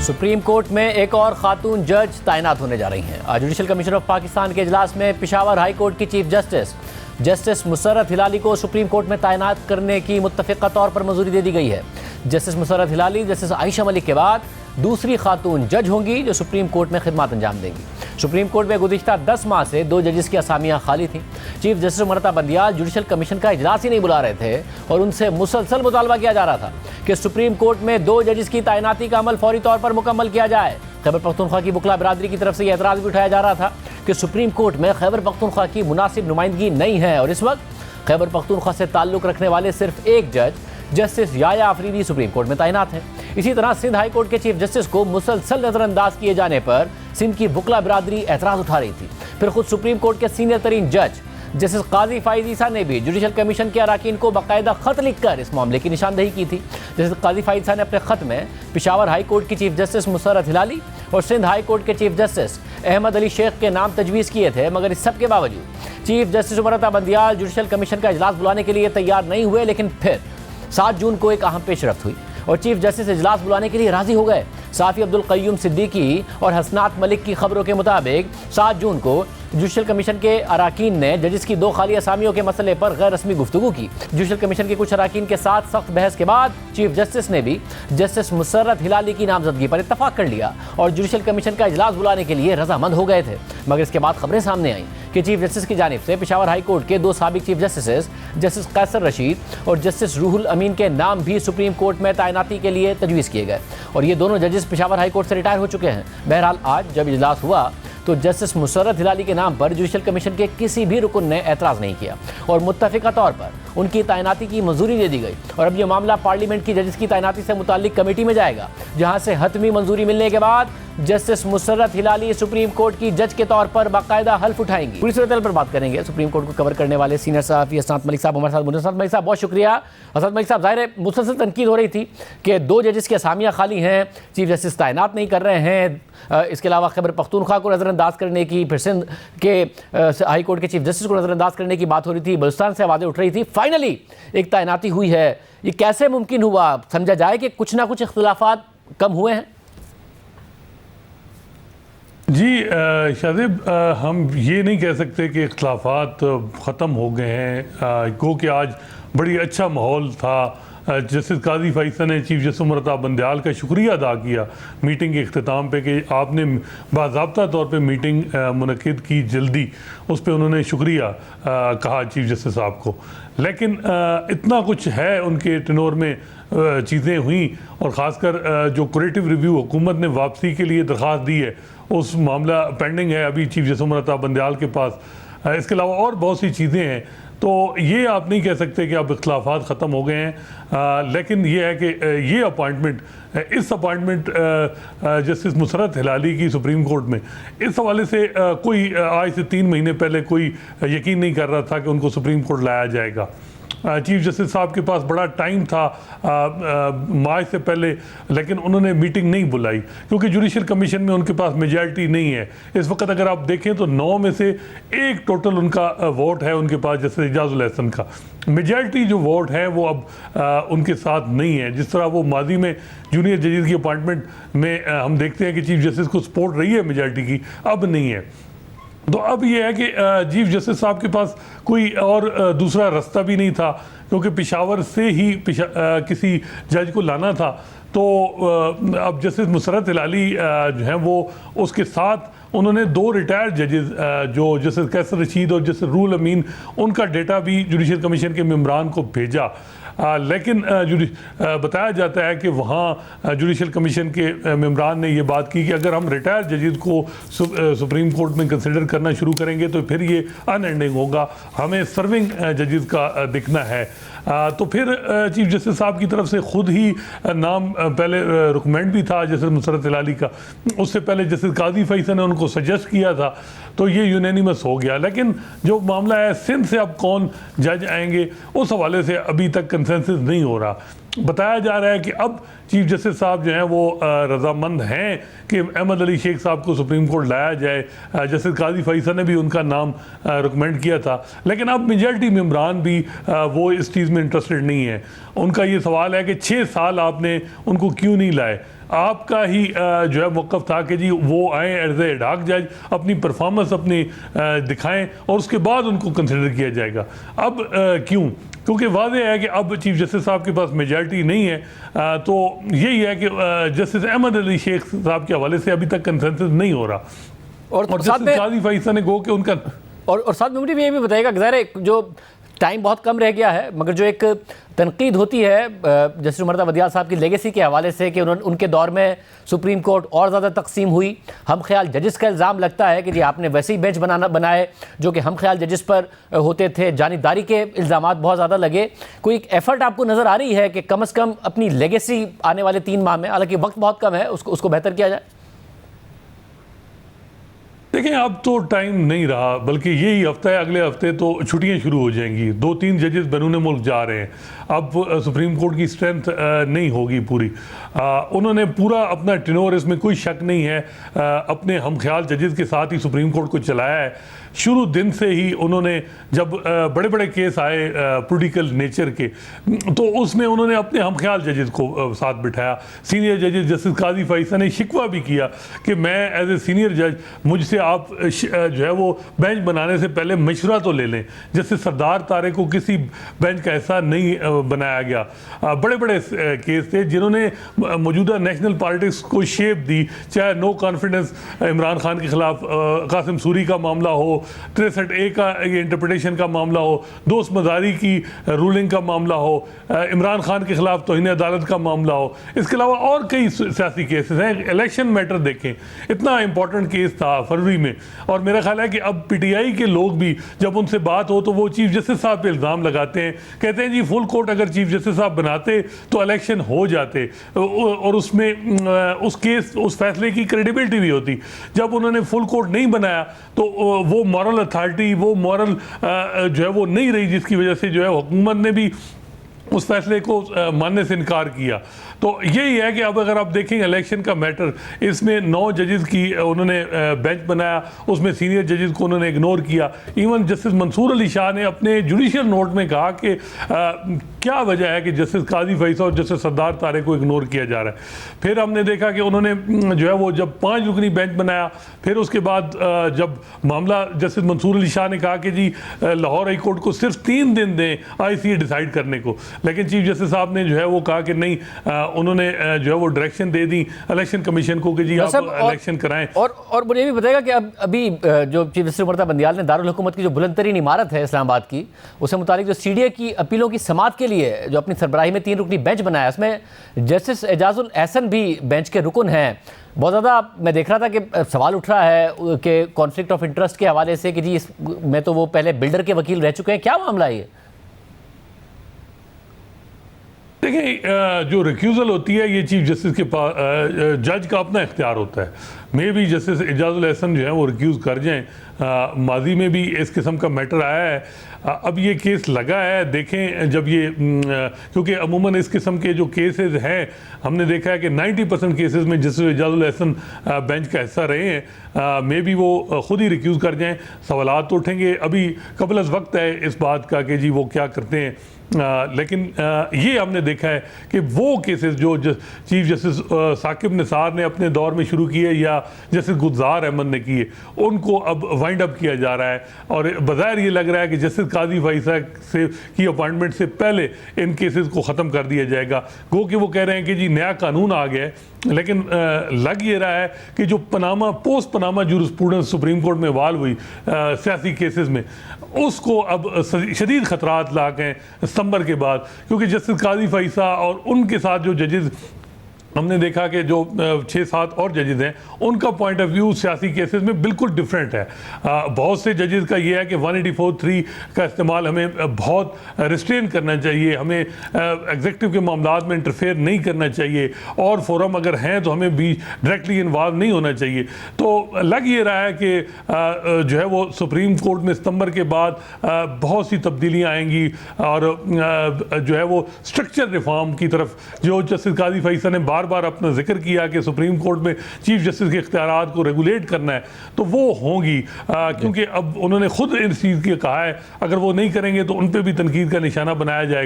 Supreme court में एक और खातून जज तैनात होने जा रही हैं। आज जुडिशल कमीशन ऑफ पाकिस्तान के इजलास में पेशावर हाई कोर्ट की चीफ जस्टिस मुसर्रत हिलाली को सुप्रीम कोर्ट में तैनात करने की मुत्तफ़िक़ा तौर पर मंजूरी दे दी गई है। जस्टिस मुसर्रत हिलाली जस्टिस आयशा मलिक के बाद दूसरी खातून जज होंगी जो सुप्रीम कोर्ट में खिदमत अंजाम देंगी। सुप्रीम कोर्ट में गुज़िश्ता 10 माह से 2 जजेस की असामियाँ खाली थीं। Chief justice उमरता Bandial judicial commission का इजलास ही नहीं बुला रहे थे और उनसे मुसलसल मुतालबा किया जा रहा था कि सुप्रीम कोर्ट में 2 जजेस की तैनाती का अमल फौरी तौर पर मुकम्मल किया जाए। खैबर पख्तूनख्वा की बुकला बिरादरी की तरफ से यह एतराज़ भी उठाया जा रहा था कि सुप्रीम कोर्ट में खैबर पख्तूनख्वा की मुनासिब नुमाइंदगी नहीं है और इस वक्त खैबर पख्तूनख्वा से ताल्लुक़ रखने वाले सिर्फ एक जज जस्टिस याया आफरीदी सुप्रीम कोर्ट में तैनात हैं। इसी तरह सिंध हाई कोर्ट के चीफ जस्टिस को मुसलसल नज़रअंदाज किए जाने पर सिंध की बुकला बिरादरी एतराज़ उठा रही थी। फिर खुद सुप्रीम कोर्ट के सीनियर तरीन जज जस्टिस काजी फाइज ईसा ने भी जुडिशल कमीशन के अराकीन को बाकायदा खत लिखकर इस मामले की निशानदेही की थी। जस्टिस काजी फाइज ईसा ने अपने खत में पेशावर हाई कोर्ट की चीफ जस्टिस मुसर्रत हिलाली और सिंध हाई कोर्ट के चीफ जस्टिस अहमद अली शेख के नाम तजवीज़ किए थे, मगर इस सब के बावजूद chief justice उमरता Bandial judicial commission का इजलास बुलाने के लिए तैयार नहीं हुए। लेकिन फिर 7 जून को एक अहम पेशरफ्त हुई और चीफ जस्टिस इजलास बुलाने के लिए राजी हो गए। साफ़ी अब्दुल क़य्यूम सिद्दीकी और हसनात मलिक की खबरों के मुताबिक 7 जून को जुडिशल कमीशन के अराकीन ने जजिस की 2 खाली असामियों के मसले पर गैर रस्मी गुफ्तगू की। जुडिशल कमीशन के कुछ अराकीन के साथ सख्त बहस के बाद चीफ जस्टिस ने भी जस्टिस मुसर्रत हिलाली की नामजदगी पर इत्तफाक कर लिया और जुडिशल कमीशन का इजलास बुलाने के लिए रजामंद हो गए थे। मगर इसके बाद खबरें सामने आईं कि चीफ जस्टिस की जानिब से पेशावर हाई कोर्ट के 2 साबिक चीफ जस्टिस जस्टिस कैसर रशीद और जस्टिस रूहुल अमीन के नाम भी सुप्रीम कोर्ट में तैनाती के लिए तजवीज़ किए गए और ये दोनों जजेस पेशावर हाई कोर्ट से रिटायर हो चुके हैं। बहरहाल आज जब इजलास हुआ तो जस्टिस मुसर्रत हिलाली के नाम पर जुडिशल कमीशन के किसी भी रुकन ने एतराज़ नहीं किया और मुत्तफ़िक़ा तौर पर उनकी तैनाती की मंजूरी दे दी गई। और अब यह मामला पार्लियामेंट की जजेस की तैनाती से मुताल्लिक कमेटी में जाएगा, जहां से हतमी मंजूरी मिलने के बाद justice Musarrat Hilali supreme court की जज के तौर पर बाकायदा हल्फ उठाएंगी। पूरी सूरत पर बात करेंगे सुप्रीम कोर्ट को कवर करने वाले सीनियर सहाफ़ी हसनात मलिक साहब हमारे साथ। हसनात मलिक साहब बहुत शुक्रिया। हसनात मलिक साहब, ज़ाहिर है मुसलसल तनकीद हो रही थी कि 2 जजेस की असामियाँ खाली हैं, चीफ जस्टिस तैनात नहीं कर रहे हैं। इसके अलावा खैबर पख्तूनख्वा को नज़रअंदाज करने की, फिर सिंध के हाई कोर्ट के चीफ जस्टिस को नज़रअंदाज करने की बात हो रही थी, बलूचिस्तान से आवाज़ें उठ रही थी। फाइनली एक तैनाती हुई है। ये कैसे मुमकिन हुआ? समझा जाए कि कुछ ना कुछ इख्तिलाफात कम हुए हैं। जी शादिब, हम ये नहीं कह सकते कि इख्तिलाफात ख़त्म हो गए हैं, क्योंकि आज बड़ी अच्छा माहौल था। जस्टिस काजी फैसल ने चीफ जस्टिस उमरता बंदियाल का शुक्रिया अदा किया मीटिंग के अख्तिताम पे कि आपने बाज़ाब्ता तौर पे मीटिंग मुनक़िद की जल्दी, उस पर उन्होंने शुक्रिया कहा चीफ जस्टिस साहब को। लेकिन इतना कुछ है उनके टेनोर में चीज़ें हुई और ख़ासकर जो कुरेटिव रिव्यू हुकूमत ने वापसी के लिए दरख्वास्त दी है, उस मामला पेंडिंग है अभी चीफ जस्टिस उमरता बंदियाल के पास। इसके अलावा और बहुत सी चीज़ें हैं, तो ये आप नहीं कह सकते कि अब इख्तिलाफात ख़त्म हो गए हैं। लेकिन ये है कि ये अपॉइंटमेंट, इस अपॉइंटमेंट जस्टिस मुसर्रत हिलाली की सुप्रीम कोर्ट में, इस हवाले से कोई आज से 3 महीने पहले कोई यकीन नहीं कर रहा था कि उनको सुप्रीम कोर्ट लाया जाएगा। चीफ जस्टिस साहब के पास बड़ा टाइम था मार्च से पहले, लेकिन उन्होंने मीटिंग नहीं बुलाई क्योंकि जुडिशल कमीशन में उनके पास मेजॉरिटी नहीं है इस वक्त। अगर आप देखें तो 9 में से 1 टोटल उनका वोट है उनके पास, जस्टिस एजाजुल एहसन का। मेजॉरिटी जो वोट है वो अब उनके साथ नहीं है। जिस तरह वो माजी में जूनियर जजेस की अपॉइंटमेंट में हम देखते हैं कि चीफ जस्टिस को सपोर्ट रही है मेजॉरिटी की, अब नहीं है। तो अब ये है कि चीफ जस्टिस साहब के पास कोई और दूसरा रास्ता भी नहीं था, क्योंकि पेशावर से ही किसी जज को लाना था। तो अब जस्टिस मुसर्रत हिलाली जो हैं वो उसके साथ उन्होंने 2 रिटायर्ड जजेस जो जस्टिस कैसर रशीद और जस्टिस रूहुल अमीन, उनका डेटा भी जुडिशल कमीशन के मेम्बरान को भेजा। लेकिन बताया जाता है कि वहाँ जुडिशल कमीशन के मेम्बरान ने ये बात की कि अगर हम रिटायर्ड जजेस को सुप्रीम कोर्ट में कंसिडर करना शुरू करेंगे तो फिर ये अनएंडिंग होगा, हमें सर्विंग जजेस का दिखना है। तो फिर चीफ जस्टिस साहब की तरफ से ख़ुद ही नाम पहले रिकमेंड भी था जस्टिस मुसर्रत हिलाली का, उससे पहले जस्टिस काजी फैसल ने उनको सजेस्ट किया था, तो ये यूनानिमस हो गया। लेकिन जो मामला है सिंध से अब कौन जज आएंगे, उस हवाले से अभी तक कंसेंसस नहीं हो रहा। बताया जा रहा है कि अब चीफ जस्टिस साहब जो हैं वो रजामंद हैं कि अहमद अली शेख साहब को सुप्रीम कोर्ट लाया जाए। जस्टिस काजी फैसल ने भी उनका नाम रिकमेंड किया था, लेकिन अब मेजॉरिटी मेम्बरान भी वो इस चीज़ में इंटरेस्टेड नहीं है। उनका ये सवाल है कि 6 साल आपने उनको क्यों नहीं लाए। आपका ही जो है मौक़िफ़ था कि जी वो आए एज ए डाक जज, अपनी परफॉर्मेंस अपनी दिखाएं और उसके बाद उनको कंसिडर किया जाएगा। अब क्यों? क्योंकि वाज़ेह है कि अब चीफ जस्टिस साहब के पास मेजॉरिटी नहीं है, तो यही है कि जस्टिस अहमद अली शेख साहब के हवाले से अभी तक कंसेंसस नहीं हो रहा। और जस्टिस काजी फैसल ने कहा कि उनका और साथ में मुझे ये भी बताएगा कि ज़ाहिर जो टाइम बहुत कम रह गया है, मगर जो एक तनकीद होती है जस्टिस उमर वदियाल साहब की लेगेसी के हवाले से कि उनके दौर में सुप्रीम कोर्ट और ज़्यादा तकसीम हुई। हम ख्याल जजिस का इल्ज़ाम लगता है कि जी आपने वैसे ही बेंच बनाए जो कि हम ख्याल जजिस पर होते थे, जानिबदारी के इल्ज़ाम बहुत ज़्यादा लगे। कोई एक एफ़र्ट आपको नज़र आ रही है कि कम अज़ कम अपनी लेगेसी आने वाले 3 माह में, हालांकि वक्त बहुत कम है, उसको बेहतर किया जाए? देखें, अब तो टाइम नहीं रहा, बल्कि यही हफ्ता है, अगले हफ्ते तो छुट्टियां शुरू हो जाएंगी। 2-3 जजेस बैरून मुल्क जा रहे हैं। अब सुप्रीम कोर्ट की स्ट्रेंथ नहीं होगी पूरी। उन्होंने पूरा अपना टेन्योर, इसमें कोई शक नहीं है, अपने हम ख्याल जजेस के साथ ही सुप्रीम कोर्ट को चलाया है। शुरू दिन से ही उन्होंने, जब बड़े बड़े केस आए पॉलिटिकल नेचर के, तो उसमें उन्होंने अपने हम ख्याल जजेस को साथ बिठाया। सीनियर जजेस जस्टिस काजी फैसल ने शिकवा भी किया कि मैं एज ए सीनियर जज, मुझसे आप जो है वो बेंच बनाने से पहले मशवरा तो ले लें। जैसे सरदार तारे को किसी बेंच का ऐसा नहीं बनाया गया। बड़े बड़े केस थे जिन्होंने मौजूदा नेशनल पॉलिटिक्स को शेप दी, चाहे नो कॉन्फिडेंस इमरान खान के खिलाफ कासिम सूरी का मामला हो, 63A का ये इंटरप्रिटेशन का मामला हो, दोस्त मजारी की रूलिंग का मामला हो, इमरान खान के खिलाफ तौहीन अदालत का मामला हो। इसके अलावा और कई सियासी केसेस हैं। इलेक्शन मैटर देखें, इतना इंपॉर्टेंट केस था फरवरी में, और मेरा ख्याल है कि अब PTI के लोग भी जब उनसे बात हो तो वो चीफ जस्टिस साहब पे इल्ज़ाम लगाते हैं, कहते हैं जी फुल कोर्ट अगर चीफ जस्टिस साहब बनाते तो इलेक्शन हो जाते, और उसमें उस फैसले की क्रेडिबिलिटी भी होती। जब उन्होंने फुल कोर्ट नहीं बनाया तो वो मॉरल अथॉरिटी, वो मॉरल जो है वो नहीं रही, जिसकी वजह से जो है हुकूमत ने भी उस फैसले को मानने से इनकार किया। तो यही है कि अब अगर आप देखेंगे इलेक्शन का मैटर, इसमें 9 जजेस की उन्होंने बेंच बनाया, उसमें सीनियर जजेस को उन्होंने इग्नोर किया। इवन जस्टिस मंसूर अली शाह ने अपने जुडिशियल नोट में कहा कि क्या वजह है कि जस्टिस काजी फैसल और जस्टिस सरदार तारे को इग्नोर किया जा रहा है। फिर हमने देखा कि उन्होंने जो है वो जब 5 रुकनी बेंच बनाया, फिर उसके बाद जब मामला जस्टिस मंसूर अली शाह ने कहा कि जी लाहौर हाई कोर्ट को सिर्फ 3 दिन दें ICA डिसाइड करने को, लेकिन चीफ जस्टिस साहब ने जो है वो कहा कि नहीं, उन्होंने जो है वो डायरेक्शन दे दी इलेक्शन कमीशन को कि जी आप इलेक्शन कराएं। और मुझे भी बताएगा कि अब अभी जो चीफ जस्टिस उमर बंदियाल ने दारुल हुकूमत की जो बुलंदतरीन इमारत है इस्लामाबाद की, उससे मुतालिक जो CDA की अपीलों की समाअत के लिए जो अपनी सरबराही में 3 रुकनी बेंच बनाया, उसमें जस्टिस एजाजुल एहसन भी बेंच के रुकन हैं। बहुत ज़्यादा मैं देख रहा था कि सवाल उठ रहा है कि कॉन्फ्लिक्ट ऑफ इंटरेस्ट के हवाले से कि जी मैं तो वो पहले बिल्डर के वकील रह चुके हैं, क्या मामला है ये? देखिए, जो रिक्यूज़ल होती है ये चीफ जस्टिस के पास, जज का अपना इख्तियार होता है। मे भी जस्टिस एजाजुल एहसन जो है वो रिक्यूज़ कर जाएं। माजी में भी इस किस्म का मैटर आया है। अब ये केस लगा है, देखें जब ये क्योंकि अमूमन इस किस्म के जो केसेस हैं, हमने देखा है कि 90% केसेस में जस्टिस एजाजुल एहसन बेंच का हिस्सा रहे हैं। मे भी वो खुद ही रिक्यूज़ कर जाएं। सवालात तो उठेंगे, अभी कबल अज़ वक्त है इस बात का कि जी वो क्या करते हैं। लेकिन ये हमने देखा है कि वो केसेस जो चीफ जस्टिस साकिब निसार ने अपने दौर में शुरू किए या जस्टिस गुलजार अहमद ने किए, उनको अब वाइंड अप किया जा रहा है। और बज़ाहिर ये लग रहा है कि जस्टिस काजी फैसल से की अपॉइंटमेंट से पहले इन केसेस को ख़त्म कर दिया जाएगा। गो कि वो कह रहे हैं कि जी नया कानून आ गया है, लेकिन लग ये रहा है कि जो post Panama jurisprudence supreme court में वाल हुई सियासी केसेस में, उसको अब शदीद ख़तरात लाक हैं सितंबर के बाद, क्योंकि जस्टिस काजी फैसल और उनके साथ जो जजेस हमने देखा कि जो 6-7 और जजेस हैं, उनका पॉइंट ऑफ व्यू सियासी केसेस में बिल्कुल डिफरेंट है। बहुत से जजेस का ये है कि 184(3) का इस्तेमाल हमें बहुत रिस्ट्रेन करना चाहिए, हमें एग्जीक्यूटिव के मामलात में इंटरफेयर नहीं करना चाहिए, और फोरम अगर हैं तो हमें भी डायरेक्टली इन्वॉल्व नहीं होना चाहिए। तो लग ये रहा है कि जो है वो सुप्रीम कोर्ट में सितंबर के बाद बहुत सी तब्दीलियाँ आएंगी, और जो है वो स्ट्रक्चर रिफॉर्म की तरफ जो जस्टिस काजी फैसल ने बार बार अपना जिक्र किया कि सुप्रीम कोर्ट में चीफ जस्टिस के इख्तियारात को रेगुलेट करना है, तो वो होंगी। क्योंकि अब उन्होंने खुद इस चीज़ की कहा है, अगर वो नहीं करेंगे तो उन पर भी तनकीद का निशाना बनाया जाएगा।